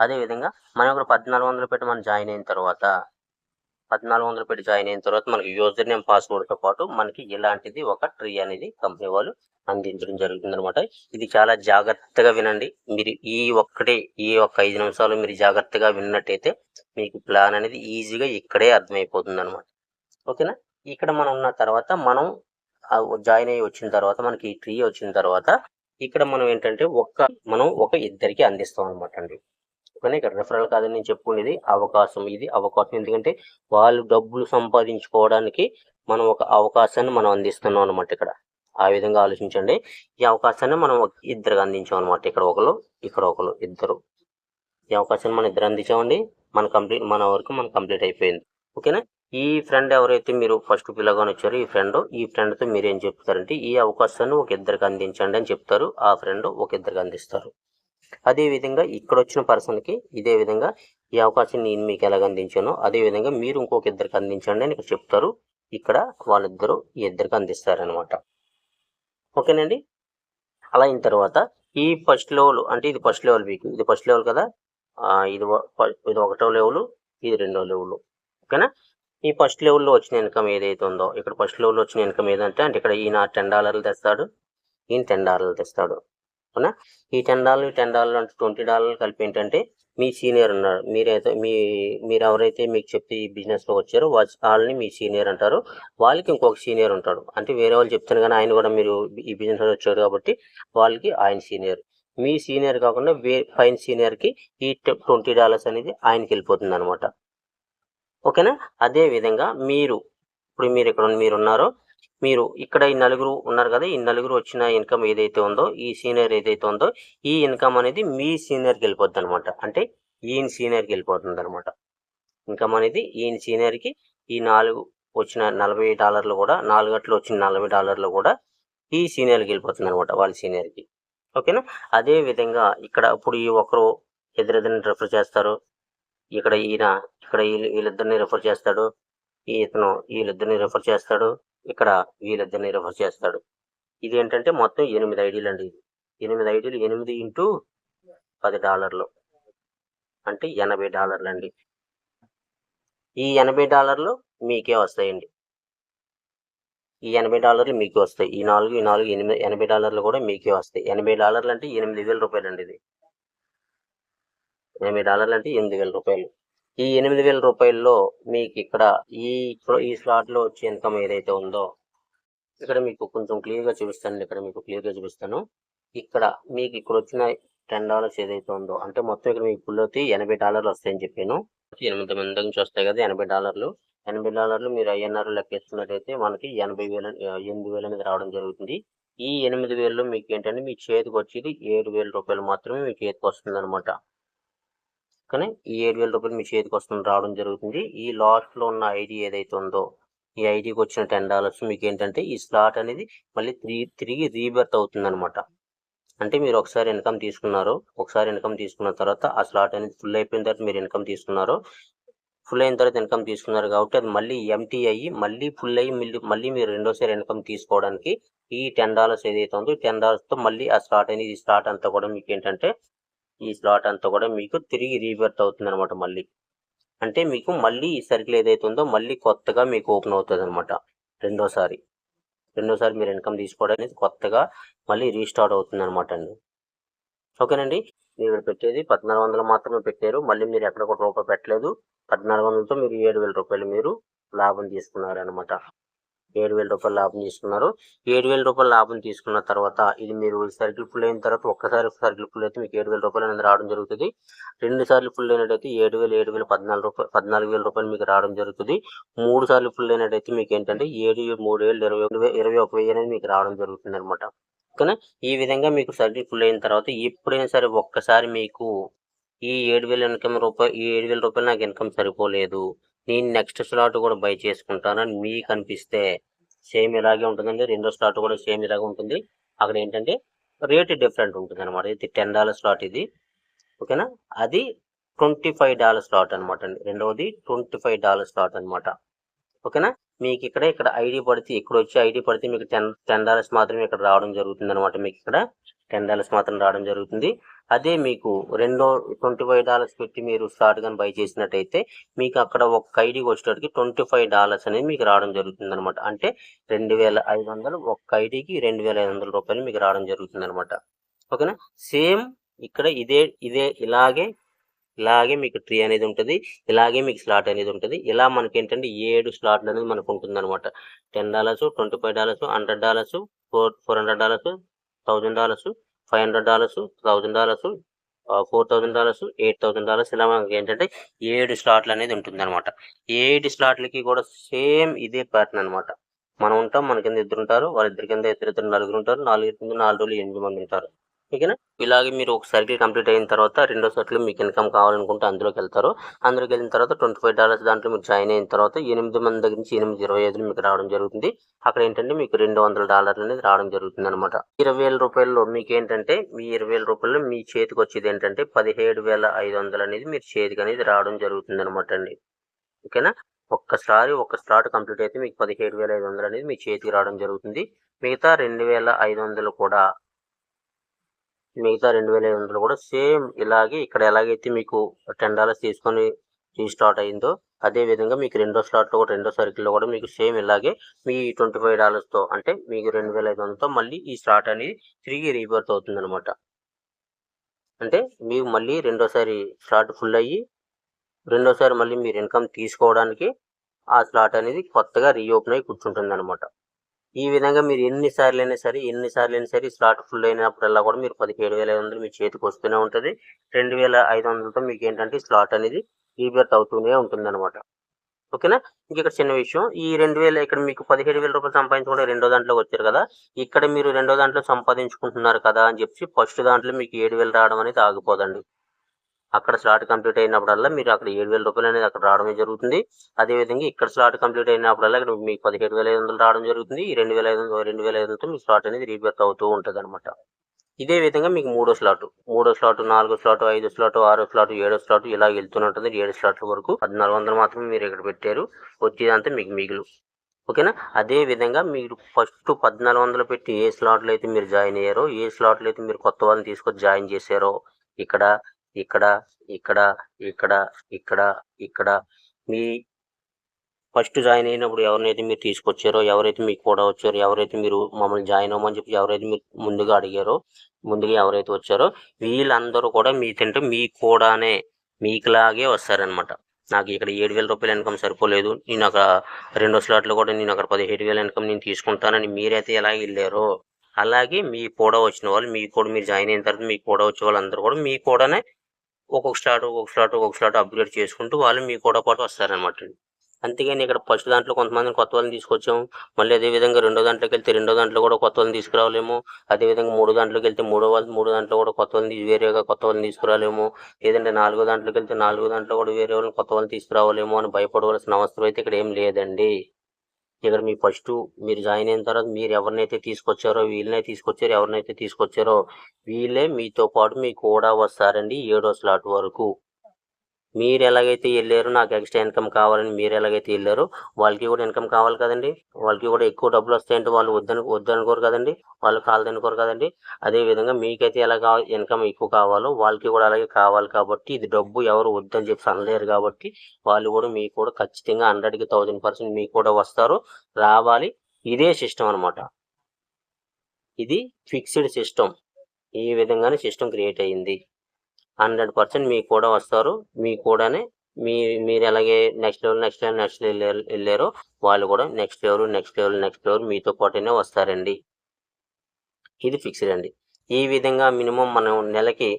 అదే విధంగా మనం ఇక్కడ 1400 పెట్టి మనం జాయిన్ అయిన తర్వాత 1400 పెట్టి జాయిన్ అయిన తర్వాత మనకి యూజర్ నేమ్ పాస్వర్డ్తో పాటు మనకి ఇలాంటిది ఒక ట్రీ అనేది కంపెనీ వాళ్ళు అందించడం జరుగుతుంది అనమాట. ఇది చాలా జాగ్రత్తగా వినండి. మీరు ఈ ఒక్క 5 నిమిషాలు మీరు జాగ్రత్తగా విన్నట్టయితే మీకు ప్లాన్ అనేది ఈజీగా ఇక్కడే అర్థమైపోతుంది అనమాట. ఓకేనా, ఇక్కడ మనం ఉన్న తర్వాత మనం జాయిన్ అయ్యి వచ్చిన తర్వాత మనకి ఈ ట్రీ వచ్చిన తర్వాత ఇక్కడ మనం ఏంటంటే మనం ఒక ఇద్దరికి అందిస్తాం అనమాట అండి. ఓకేనా, ఇక్కడ రెఫరల్ కాదని నేను చెప్పుకునేది అవకాశం. ఇది అవకాశం ఎందుకంటే వాళ్ళు డబ్బులు సంపాదించుకోవడానికి మనం ఒక అవకాశాన్ని మనం అందిస్తున్నాం అనమాట. ఇక్కడ ఆ విధంగా ఆలోచించండి. ఈ అవకాశాన్ని మనం ఇద్దరికి అందించాం అనమాట. ఇక్కడ ఒకరు ఇద్దరు, ఈ అవకాశాన్ని మనం ఇద్దరు అందించామండి. మన వరకు మనం కంప్లీట్ అయిపోయింది. ఓకేనా, ఈ ఫ్రెండ్ ఎవరైతే మీరు ఫస్ట్ పిల్లగానే వచ్చారో ఈ ఫ్రెండ్తో మీరు ఏం చెప్తారంటే ఈ అవకాశాన్ని ఒక ఇద్దరికి అందించండి అని చెప్తారు. ఆ ఫ్రెండ్ ఒక ఇద్దరికి అందిస్తారు. అదే విధంగా ఇక్కడ వచ్చిన పర్సన్కి ఇదే విధంగా ఈ అవకాశం నేను మీకు ఎలాగ అందించానో అదే విధంగా మీరు ఇంకొక ఇద్దరికి అందించండి అని ఇక్కడ చెప్తారు. ఇక్కడ వాళ్ళిద్దరూ ఈ ఇద్దరికి అందిస్తారనమాట. ఓకేనండి, అలా అయిన తర్వాత ఈ ఫస్ట్ లెవెల్ అంటే ఇది ఫస్ట్ లెవెల్ మీకు, ఇది ఫస్ట్ లెవెల్ కదా, ఇది 1వ లెవెల్, ఇది 2వ లెవెల్. ఓకేనా, ఈ ఫస్ట్ లెవెల్లో వచ్చిన ఇన్కమ్ ఏదైతే ఉందో ఇక్కడ ఫస్ట్ లెవెల్లో వచ్చిన ఇన్కమ్ ఏదంటే అంటే ఇక్కడ ఈయన $10 తెస్తాడు, ఈయన $10 తెస్తాడు. అవునా, ఈ $10 అంటే $20 కలిపి ఏంటంటే మీ సీనియర్ ఉన్నారు, మీరు ఎవరైతే మీకు చెప్తే ఈ బిజినెస్లో వచ్చారో వాళ్ళని మీ సీనియర్ అంటారు. వాళ్ళకి ఇంకొక సీనియర్ ఉంటాడు, అంటే వేరే వాళ్ళు చెప్తాను కానీ ఆయన కూడా మీరు ఈ బిజినెస్లో వచ్చాడు కాబట్టి వాళ్ళకి ఆయన సీనియర్. మీ సీనియర్ కాకుండా పైన సీనియర్కి ఈ $20 అనేది ఆయనకి వెళ్ళిపోతుంది అనమాట. ఓకేనా, అదే విధంగా మీరు ఇక్కడ మీరున్నారో మీరు ఇక్కడ ఈ నలుగురు ఉన్నారు కదా, ఈ నలుగురు వచ్చిన ఇన్కమ్ ఏదైతే ఉందో ఈ సీనియర్ ఏదైతే ఉందో ఈ ఇన్కమ్ అనేది మీ సీనియర్కి వెళ్ళిపోద్ది అనమాట. అంటే ఈయన సీనియర్కి వెళ్ళిపోతుంది అనమాట. ఇన్కమ్ అనేది ఈయన సీనియర్కి ఈ 4 వచ్చిన $40 కూడా 4 గంటలు వచ్చిన $40 కూడా ఈ సీనియర్కి వెళ్ళిపోతుంది అనమాట, వాళ్ళ సీనియర్కి. ఓకేనా, అదే విధంగా ఇక్కడ ఇప్పుడు ఈ ఒకరు ఎదురెదురిని రెఫర్ చేస్తారు. ఇక్కడ వీళ్ళిద్దరిని రెఫర్ చేస్తాడు, ఇతను వీళ్ళిద్దరిని రెఫర్ చేస్తాడు, ఇక్కడ వీళ్ళిద్దరిని రెఫర్ చేస్తాడు. ఇది ఏంటంటే మొత్తం 8 ఐడీలు అండి. 8 ఐడీలు 8 ఇంటూ $10 అంటే $80 అండి. ఈ $80 మీకే వస్తాయండి. ఈ $80 మీకే వస్తాయి. ఈ 4 $80 కూడా మీకే వస్తాయి. $80 అంటే 8,000 రూపాయలు అండి. ఇది $80 అంటే 8,000 రూపాయలు. ఈ 8,000 రూపాయల్లో మీకు ఇక్కడ ఈ స్లాట్లో వచ్చే ఇన్కమ్ ఏదైతే ఉందో ఇక్కడ మీకు కొంచెం క్లియర్గా చూపిస్తాను. ఇక్కడ మీకు క్లియర్గా చూపిస్తాను. ఇక్కడ మీకు ఇక్కడ వచ్చిన $10 ఏదైతే ఉందో, అంటే మొత్తం ఇక్కడ మీకు ఫుల్ అవుతాయి $80 వస్తాయని చెప్పాను. 8 మంది నుంచి వస్తాయి కదా $80. $80 మీరు ఐఎన్ఆర్ లెక్కేసుకున్నట్టయితే మనకి 8,000 అనేది రావడం జరుగుతుంది. ఈ 8,000లో మీకు ఏంటంటే మీ చేతికి వచ్చేది ₹7,000 మాత్రమే మీ చేతికి వస్తుంది అనమాట. కానీ ఈ ₹7,000 మీ చేతికి రావడం జరుగుతుంది. ఈ లాస్ట్లో ఉన్న ఐడి ఏదైతే ఉందో, ఈ ఐడికి వచ్చిన $10 మీకు ఏంటంటే ఈ స్లాట్ అనేది మళ్ళీ తిరిగి రీబర్త్ అవుతుంది అనమాట. అంటే మీరు ఒకసారి ఇన్కమ్ తీసుకున్నారు, ఒకసారి ఇన్కమ్ తీసుకున్న తర్వాత ఆ స్లాట్ అనేది ఫుల్ అయిపోయిన తర్వాత మీరు ఇన్కమ్ తీసుకున్నారు, ఫుల్ అయిన తర్వాత ఇన్కమ్ తీసుకున్నారు కాబట్టి అది మళ్ళీ ఎంటీ అయ్యి మళ్ళీ ఫుల్ అయ్యి మళ్ళీ మీరు రెండోసారి ఇన్కమ్ తీసుకోవడానికి ఈ $10 ఏదైతే ఉందో ఈ $10తో మళ్ళీ ఆ స్లాట్ అనేది ఈ స్లాట్ అంతా కూడా మీకు ఏంటంటే ఈ స్లాట్ అంతా కూడా మీకు తిరిగి రీబర్త్ అవుతుంది అనమాట. మళ్ళీ అంటే మీకు మళ్ళీ ఈ సర్కిల్ ఏదైతే ఉందో మళ్ళీ కొత్తగా మీకు ఓపెన్ అవుతుంది అనమాట. రెండోసారి మీరు ఇన్కమ్ తీసుకోవడానికి కొత్తగా మళ్ళీ రీస్టార్ట్ అవుతుంది అనమాట అండి. ఓకేనండి, మీరు పెట్టేది $1,400 మాత్రమే పెట్టారు, మళ్ళీ మీరు ఎక్కడ కూడా రూపాయి పెట్టలేదు. $1,400తో మీరు ₹7,000 మీరు లాభం తీసుకున్నారు అనమాట. ₹7,000 లాభం తీసుకున్నారు. ₹7,000 లాభం తీసుకున్న తర్వాత ఇది మీరు సర్కిల్ ఫుల్ అయిన తర్వాత ఒక్కసారి సర్కిల్ ఫుల్ అయితే మీకు ₹7,000 అనేది రావడం జరుగుతుంది. 2 సార్లు ఫుల్ అయినట్టయితే 7,000 14,000 మీకు రావడం జరుగుతుంది. 3 సార్లు ఫుల్ అయినట్టయితే మీకు ఏంటంటే 7, 3, 21,000 అనేది మీకు రావడం జరుగుతుంది అనమాట. ఓకేనా, ఈ విధంగా మీకు సర్కిల్ ఫుల్ అయిన తర్వాత ఎప్పుడైనా సరే ఒక్కసారి మీకు ఈ ₹7,000 నాకు ఇన్కమ్ సరిపోలేదు, నేను నెక్స్ట్ స్లాట్ కూడా బై చేసుకుంటానని మీకు అనిపిస్తే సేమ్ ఇలాగే ఉంటుందండి. రెండో స్లాట్ కూడా సేమ్ ఇలాగే ఉంటుంది. అక్కడ ఏంటంటే రేట్ డిఫరెంట్ ఉంటుంది అనమాట. ఇది $10 స్లాట్ ఇది. ఓకేనా, అది $25 స్లాట్ అనమాట అండి. రెండవది $25 స్లాట్ అనమాట. ఓకేనా, మీకు ఇక్కడ ఐడి పడితే ఇక్కడ వచ్చి ఐడి పడితే మీకు $10 మాత్రమే ఇక్కడ రావడం జరుగుతుంది అనమాట. మీకు ఇక్కడ $10 మాత్రం రావడం జరుగుతుంది. అదే మీకు రెండో $25 పెట్టి మీరు స్టార్ట్ కానీ బై చేసినట్టయితే మీకు అక్కడ ఒక ఐడికి వచ్చేటప్పటికి $25 అనేది మీకు రావడం జరుగుతుంది అనమాట. అంటే 2,500, ఒక్క ఐడికి $2,500 మీకు రావడం జరుగుతుంది అనమాట. ఓకేనా, సేమ్ ఇక్కడ ఇదే ఇలాగే మీకు ట్రీ అనేది ఉంటుంది, ఇలాగే మీకు స్లాట్ అనేది ఉంటుంది. ఇలా మనకి ఏంటంటే 7 స్లాట్లు అనేది మనకు ఉంటుంది అనమాట. $10, $25, $100, $400, $1,000, $500, $1,000, $4,000, $8,000 ఇలా మనకి ఏంటంటే 7 స్లాట్లు అనేది ఉంటుంది అనమాట. 7 స్లాట్లకి కూడా సేమ్ ఇదే ప్యాటర్న్ అనమాట. మనం ఉంటాం, మన కింద ఇద్దరు ఉంటారు, వాళ్ళిద్దరి కింద ఇద్దరు నలుగురు ఉంటారు, 4 రోజులు 8 మంది ఉంటారు. ఓకేనా, ఇలాగే మీరు ఒక సర్కిల్ కంప్లీట్ అయిన తర్వాత రెండో సర్కిల్ మీకు ఇన్కమ్ కావాలనుకుంటే అందులోకి వెళ్తారు. అందులోకి వెళ్ళిన తర్వాత $25 దాంట్లో మీరు జాయిన్ అయిన తర్వాత 8 మంది దగ్గర నుంచి 8,25 మీకు రావడం జరుగుతుంది. అక్కడ ఏంటంటే మీకు $200 అనేది రావడం జరుగుతుంది అనమాట. ₹20,000 మీకు ఏంటంటే మీ ₹20,000 మీ చేతికి వచ్చేది ఏంటంటే 17,500 అనేది మీరు చేతికి అనేది రావడం జరుగుతుంది అనమాట అండి. ఓకేనా, ఒక స్లాట్ కంప్లీట్ అయితే మీకు 17,500 అనేది మీ చేతికి రావడం జరుగుతుంది. మిగతా 2,500 కూడా సేమ్ ఇలాగే ఇక్కడ ఎలాగైతే మీకు $10 తీసుకొని రీస్టార్ట్ అయిందో అదే విధంగా మీకు రెండో సర్కిల్లో కూడా మీకు సేమ్ ఇలాగే మీ $25తో అంటే మీకు 2,500తో మళ్ళీ ఈ స్లాట్ అనేది తిరిగి రీబర్త్ అవుతుంది అనమాట. అంటే మీకు మళ్ళీ రెండోసారి స్లాట్ ఫుల్ అయ్యి రెండోసారి మళ్ళీ మీరు ఇన్కమ్ తీసుకోవడానికి ఆ స్లాట్ అనేది కొత్తగా రీఓపెన్ అయ్యి కూర్చుంటుంది అనమాట. ఈ విధంగా మీరు ఎన్నిసార్లు అయినా సరే స్లాట్ ఫుల్ అయినప్పుడల్లా కూడా మీరు 17,500 మీ చేతికి వస్తూనే ఉంటుంది. 2,500తో మీకు ఏంటంటే స్లాట్ అనేది రీబర్త్ అవుతూనే ఉంటుంది అనమాట. ఓకేనా, ఇక్కడ చిన్న విషయం, ఈ 2,000 ఇక్కడ మీకు ₹17,000 సంపాదించుకుంటే రెండో దాంట్లోకి వచ్చారు కదా, ఇక్కడ మీరు రెండో దాంట్లో సంపాదించుకుంటున్నారు కదా అని చెప్పి ఫస్ట్ దాంట్లో మీకు 7,000 రావడం అనేది ఆగిపోదండి. అక్కడ స్లాట్ కంప్లీట్ అయినప్పుడల్లా మీరు అక్కడ ₹7,000 అనేది అక్కడ రావడమే జరుగుతుంది. అదేవిధంగా ఇక్కడ స్లాట్ కంప్లీట్ అయినప్పుడల్లా ఇక్కడ మీకు 17,500 రావడం జరుగుతుంది. ఈ 2,500తో మీ స్లాట్ అనేది రీబర్త్ అవుతూ ఉంటుంది అనమాట. ఇదే విధంగా మీకు మూడో slot, 4 slot, 5 slot, 6 slot, 7 slot ఇలా వెళ్తూనే ఉంటుంది. 7 స్లాట్ల వరకు 1,400 మాత్రమే మీరు ఇక్కడ పెట్టారు, వచ్చేదంతా మీకు మిగులు. ఓకేనా, అదే విధంగా మీరు ఫస్ట్ 1,400 పెట్టి ఏ స్లాట్లో అయితే మీరు జాయిన్ అయ్యారో, ఏ స్లాట్లో అయితే మీరు కొత్త వాళ్ళని తీసుకొచ్చి జాయిన్ చేశారో ఇక్కడ మీ ఫస్ట్ జాయిన్ అయినప్పుడు ఎవరినైతే మీరు తీసుకొచ్చారో, ఎవరైతే మీకు కూడా వచ్చారో, ఎవరైతే మీరు మమ్మల్ని జాయిన్ అవ్వమని చెప్పి ఎవరైతే మీరు ముందుగా అడిగారో, ముందుగా ఎవరైతే వచ్చారో వీళ్ళందరూ కూడా మీ కూడానే మీకులాగే వస్తారనమాట. నాకు ఇక్కడ ₹7,000 ఇన్కమ్ సరిపోలేదు, నేను అక్కడ రెండో స్లాట్లో కూడా నేను అక్కడ 17,000 ఇన్కమ్ నేను తీసుకుంటానని మీరైతే ఎలా వెళ్ళారో అలాగే మీ కూడా వచ్చిన వాళ్ళు, మీ కూడా మీరు జాయిన్ అయిన తర్వాత మీ కూడా వచ్చే వాళ్ళందరూ కూడా మీ కూడానే ఒక్కొక్క స్లాట్ అప్గ్రేడ్ చేసుకుంటూ వాళ్ళు మీ కూడా పాటు వస్తారనమాట. అంతేగాని ఇక్కడ ఫస్ట్ దాంట్లో కొంతమందిని కొత్త వాళ్ళని తీసుకొచ్చాం, మళ్ళీ అదేవిధంగా రెండో దాంట్లోకి వెళ్తే రెండో దాంట్లో కూడా కొత్త వాళ్ళని తీసుకురావలేము, అదేవిధంగా మూడో దాంట్లోకి వెళ్తే మూడో దాంట్లో కూడా కొత్త వాళ్ళని వేరేగా కొత్త వాళ్ళని తీసుకురాలేము, లేదంటే నాలుగో దాంట్లోకి వెళ్తే నాలుగో దాంట్లో కూడా వేరే వాళ్ళని కొత్త వాళ్ళని తీసుకురావలేము అని భయపడవలసిన అవసరం అయితే ఇక్కడ ఏం లేదండి. ఇక్కడ మీ ఫస్ట్ మీరు జాయిన్ అయిన తర్వాత మీరు ఎవరినైతే తీసుకొచ్చారో ఎవరినైతే తీసుకొచ్చారో వీళ్ళే మీతో పాటు మీ కూడా వస్తారండి 7వ స్లాట్ వరకు. మీరు ఎలాగైతే వెళ్ళారో నాకు ఎక్స్ట్రా ఇన్కమ్ కావాలని మీరు ఎలాగైతే వెళ్ళారో వాళ్ళకి కూడా ఇన్కమ్ కావాలి కదండి, వాళ్ళకి కూడా ఎక్కువ డబ్బులు వస్తాయంటే వాళ్ళు వద్దనుకోరు కదండి, వాళ్ళు కాదనుకోరు కదండి. అదేవిధంగా మీకైతే ఎలా ఇన్కమ్ ఎక్కువ కావాలో వాళ్ళకి కూడా అలాగే కావాలి కాబట్టి ఇది డబ్బు ఎవరు వద్దని చెప్పి అనలేరు కాబట్టి వాళ్ళు కూడా మీకు కూడా ఖచ్చితంగా 100కి 1000% మీకు కూడా వస్తారు, రావాలి. ఇదే సిస్టమ్ అనమాట, ఇది ఫిక్స్డ్ సిస్టమ్. ఈ విధంగానే సిస్టమ్ క్రియేట్ అయ్యింది. 100% మీకు కూడా వస్తారు, మీ కూడానే మీరు ఎలాగే నెక్స్ట్ లెవెల్ వెళ్ళారో వాళ్ళు కూడా నెక్స్ట్ లెవెల్ మీతో పాటునే వస్తారండి. ఇది ఫిక్స్డ్ అండి. ఈ విధంగా మినిమం మనం నెలకి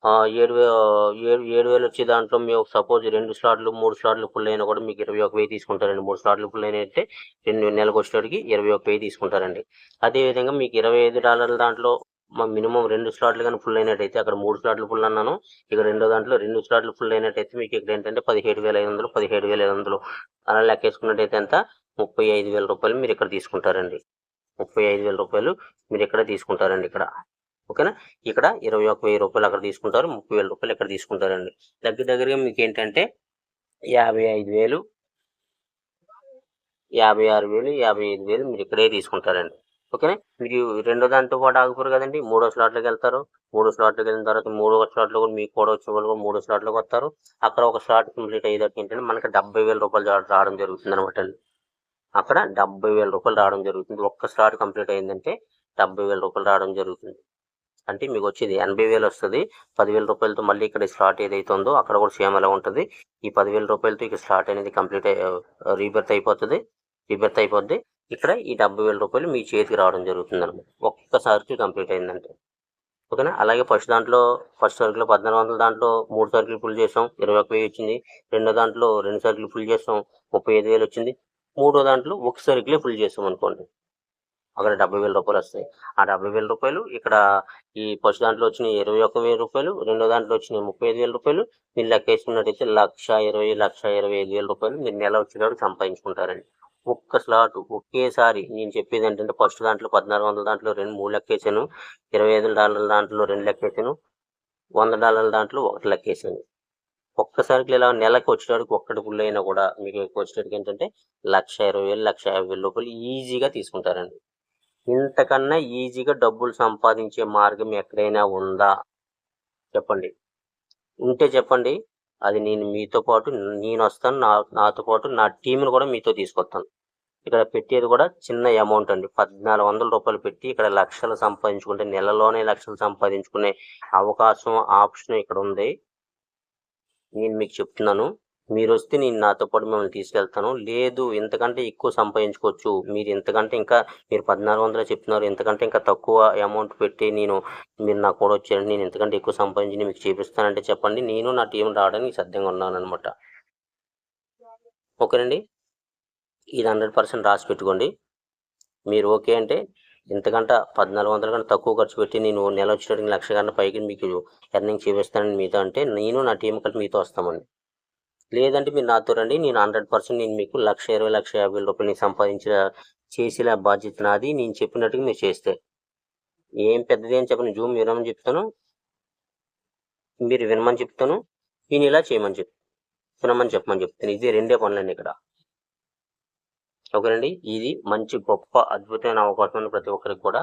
7,000 వచ్చే దాంట్లో మేము సపోజ్ 2 స్లాట్లు 3 స్లాట్లు ఫుల్ అయినా కూడా మీకు 21,000 తీసుకుంటారండి. 3 స్లాట్లు ఫుల్ అయినట్టే 2 నెలలకు వచ్చేటికి 21,000 తీసుకుంటారండి. అదేవిధంగా మీకు $25 దాంట్లో మినిమం 2 స్లాట్లు కానీ ఫుల్ అయినట్టయితే, అక్కడ 3 స్లాట్లు ఫుల్ అన్నాను, ఇక్కడ రెండో దాంట్లో 2 స్లాట్లు ఫుల్ అయినట్టయితే మీకు ఇక్కడ ఏంటంటే 17,500 అలా లెక్కేసుకున్నట్టయితే ఎంత, ₹35,000 మీరు ఇక్కడ తీసుకుంటారండి. ₹35,000 మీరు ఇక్కడ తీసుకుంటారండి ఇక్కడ. ఓకేనా, ఇక్కడ ₹21,000 అక్కడ తీసుకుంటారు, ₹30,000 ఇక్కడ తీసుకుంటారండి. దగ్గరగా మీకు ఏంటంటే 55,000, 56,000, 55,000 మీరు ఇక్కడే తీసుకుంటారండి. ఓకేనా, మీరు రెండో దాంతో పాటు ఆగిపోరు కదండి, 3వ స్లాట్లోకి వెళ్తారు. 3వ స్లాట్లోకి వెళ్ళిన తర్వాత 3వ స్లాట్లో కూడా మీకు కూడా వచ్చే వాళ్ళు కూడా 3వ స్లాట్లోకి వస్తారు. అక్కడ ఒక స్లాట్ కంప్లీట్ అయ్యేదాకా ఏంటంటే మనకి ₹70,000 రావడం జరుగుతుంది అనమాట అండి. అక్కడ ₹70,000 రావడం జరుగుతుంది. ఒక్క స్లాట్ కంప్లీట్ అయిందంటే ₹70,000 రావడం జరుగుతుంది. అంటే మీకు వచ్చేది 80,000 వస్తుంది. ₹10,000 మళ్ళీ ఇక్కడ స్లాట్ ఏదైతే ఉందో అక్కడ కూడా సేమ్ అలా ఉంటుంది. ఈ ₹10,000 ఇక స్లాట్ అనేది కంప్లీట్ రీబర్త్ అయిపోద్ది. ఇక్కడ ఈ ₹70,000 మీ చేతికి రావడం జరుగుతుంది అనమాట, ఒక్కసారికి కంప్లీట్ అయిందంటే. ఓకేనా, అలాగే ఫస్ట్ సర్కిల్ 1,400 దాంట్లో 3 సర్కిల్ ఫుల్ చేసాం, 21,000 వచ్చింది. రెండో దాంట్లో 2 సర్కిల్ ఫుల్ చేసాం, 35,000 వచ్చింది. మూడో దాంట్లో ఒక సర్కిలే ఫుల్ చేసాం అనుకోండి, అక్కడ ₹70,000 వస్తాయి. ఆ ₹70,000 ఇక్కడ ఈ ఫస్ట్ దాంట్లో వచ్చిన ₹21,000, రెండో దాంట్లో వచ్చిన ₹35,000 మీరు లెక్క వేసుకున్నట్టయితే ₹1,20,000 మీరు నెల వచ్చేటప్పుడు సంపాదించుకుంటారండి. ఒక్క స్లాట్ ఒకేసారి. నేను చెప్పేది ఏంటంటే ఫస్ట్ దాంట్లో 1,400 దాంట్లో 3 లెక్కేసాను, $25 దాంట్లో 2 లెక్కేసాను, $100 దాంట్లో 1 లెక్కేసాను. ఒక్కసారికి ఇలా నెలకు వచ్చేటప్పటికి ఒక్కటి ఫుల్ అయినా కూడా మీకు ఎక్కువ వచ్చేటప్పటికి ఏంటంటే ₹1,20,000, ₹1,50,000 ఈజీగా తీసుకుంటారండి. ఇంతకన్నా ఈజీగా డబ్బులు సంపాదించే మార్గం ఎక్కడైనా ఉందా చెప్పండి? ఉంటే చెప్పండి, అది నేను మీతో పాటు నేను వస్తాను, నాతో పాటు నా టీంను కూడా మీతో తీసుకొస్తాను. ఇక్కడ పెట్టేది కూడా చిన్న అమౌంట్ అండి, ₹1,400 పెట్టి ఇక్కడ లక్షలు సంపాదించుకుంటే, నెలలోనే లక్షలు సంపాదించుకునే అవకాశం, ఆప్షన్ ఇక్కడ ఉంది. నేను మీకు చెప్తున్నాను, మీరు వస్తే నేను నాతో పాటు మిమ్మల్ని తీసుకెళ్తాను. లేదు ఇంతకంటే ఎక్కువ సంపాదించుకోవచ్చు, మీరు ఇంతకంటే ఇంకా మీరు 1,400 చెప్తున్నారు, ఇంతకంటే ఇంకా తక్కువ అమౌంట్ పెట్టి మీరు నాకు కూడా వచ్చారండి, నేను ఇంతకంటే ఎక్కువ సంపాదించి మీకు చూపిస్తానంటే చెప్పండి, నేను నా టీం రావడానికి సిద్ధంగా ఉన్నాను అనమాట. ఓకేనండి, ఇది 100% రాసి పెట్టుకోండి. మీరు ఓకే అంటే ఇంతకంటే 1,400 కన్నా తక్కువ ఖర్చు పెట్టి నేను నెల వచ్చేటప్పటికి 1,00,000 కన్నా పైకి మీకు ఎర్నింగ్ చూపిస్తానని మీతో అంటే నేను నా టీం కలిపి మీతో వస్తామండి. లేదంటే మీరు నాతో రండి, నేను 100% నేను మీకు ₹1,20,000, ₹1,50,000 చేసేలా బాధ్యత నాది. నేను చెప్పినట్టుగా మీరు చేస్తే ఏం పెద్దది అని చెప్పను, జూమ్ వినమని చెప్తాను, మీరు వినమని చెప్తాను, నేను ఇలా చేయమని వినమని చెప్పమని చెప్తాను. ఇది 2 పనులండి ఇక్కడ. ఓకేనండి, ఇది మంచి గొప్ప అద్భుతమైన అవకాశం ప్రతి ఒక్కరికి కూడా.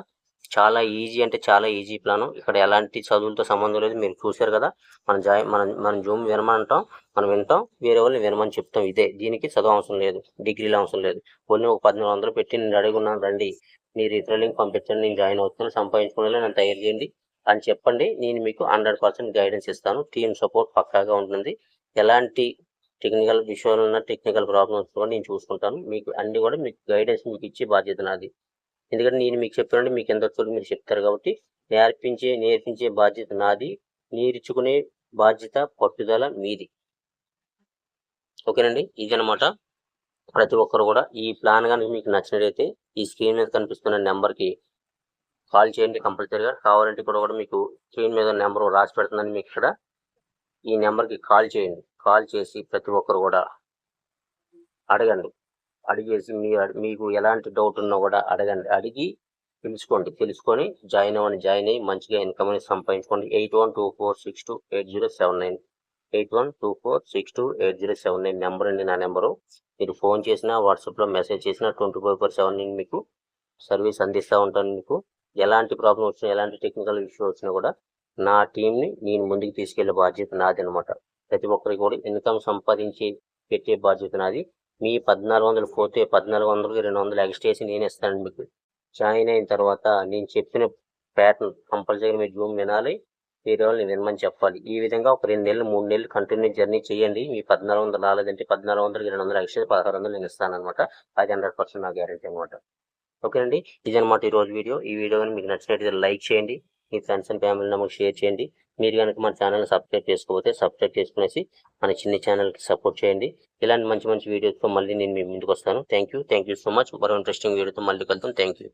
చాలా ఈజీ అంటే చాలా ఈజీ ప్లాను. ఇక్కడ ఎలాంటి చదువులతో సంబంధం లేదు, మీరు చూశారు కదా. మనం జూమ్ వినమంటాం, మనం వింటాం, వేరే వాళ్ళని వినమని చెప్తాం. ఇదే, దీనికి చదువు అవసరం లేదు, డిగ్రీలు అవసరం లేదు. కొన్ని ఒక 1,400 పెట్టి నేను అడుగున్నాను, రండి మీరు ఇతర లింక్ పంపించండి, నేను జాయిన్ అవుతాను, సంపాదించుకునే నన్ను తయారు చేయండి అని చెప్పండి. నేను మీకు 100% గైడెన్స్ ఇస్తాను. టీమ్ సపోర్ట్ పక్కాగా ఉంటుంది. ఎలాంటి టెక్నికల్ విషయాలు ఉన్న టెక్నికల్ ప్రాబ్లమ్స్ కూడా నేను చూసుకుంటాను. మీకు అన్ని కూడా మీకు గైడెన్స్ మీకు ఇచ్చే బాధ్యత నాది. ఎందుకంటే నేను మీకు చెప్పానంటే మీకు ఎంత వచ్చో మీరు చెప్తారు కాబట్టి నేర్పించే బాధ్యత నాది, నేర్చుకునే బాధ్యత పట్టుదల మీది. ఓకేనండి, ఇదనమాట. ప్రతి ఒక్కరు కూడా ఈ ప్లాన్ కనుక మీకు నచ్చినట్లయితే ఈ స్క్రీన్ మీద కనిపిస్తున్న నెంబర్కి కాల్ చేయండి కంపల్సరీగా. కావాలంటే కూడా మీకు స్క్రీన్ మీద నెంబర్ రాసి పెడుతుందని మీకు ఇక్కడ ఈ నెంబర్కి కాల్ చేయండి. కాల్ చేసి ప్రతి ఒక్కరు కూడా అడగండి. అడిగేసి మీకు ఎలాంటి డౌట్ ఉన్నా కూడా అడగండి. అడిగి తెలుసుకొని జాయిన్ అయ్యి మంచిగా ఇన్కమ్ అనేది సంపాదించుకోండి. 8124628079 8124628079 నెంబర్ అండి, నా నెంబరు. మీరు ఫోన్ చేసినా వాట్సాప్లో మెసేజ్ చేసినా 24/7 నేను మీకు సర్వీస్ అందిస్తూ ఉంటాను. మీకు ఎలాంటి ప్రాబ్లం వచ్చినా, ఎలాంటి టెక్నికల్ ఇష్యూ వచ్చినా కూడా నా టీంని నేను ముందుకు తీసుకెళ్లే బాధ్యత నాది అనమాట. ప్రతి ఒక్కరికి కూడా ఇన్కమ్ సంపాదించి పెట్టే బాధ్యత నాది. మీ 1400 పోతే 1400కి 200 ఎక్స్ట్రా చేసి నేను ఇస్తాను మీకు. జాయిన్ అయిన తర్వాత నేను చెప్పిన ప్యాటర్న్ కంపల్సరీ మీరు జూమ్ వినాలి, వేరే వాళ్ళు వినమని చెప్పాలి. ఈ విధంగా ఒక 2 నెలలు 3 నెలలు కంటిన్యూ జర్నీ చేయండి. మీ 1400 రాలేదంటే 1400కి 200 ఎక్స్ట్రా 1600 నేను ఇస్తాను అనమాట. అది 100% నా గ్యారెంటీ అనమాట. ఓకేనండి, ఇదనమాట ఈరోజు వీడియో. ఈ వీడియో కానీ మీకు నచ్చినట్లయితే లైక్ చేయండి, మీ ఫ్రెండ్స్ అండ్ ఫ్యామిలీ మెంబర్కి షేర్ చేయండి. మీరు కనుక మన ఛానల్ని సబ్స్క్రైబ్ చేసుకోకపోతే సబ్స్క్రైబ్ చేసుకునేసి మన చిన్న ఛానల్కి సపోర్ట్ చేయండి. ఇలాంటి మంచి వీడియోస్తో మళ్ళీ నేను మీ ముందుకు వస్తాను. Thank you so much. మరో ఇంట్రెస్టింగ్ వీడియోతో మళ్ళీ కలుద్దాం. Thank you.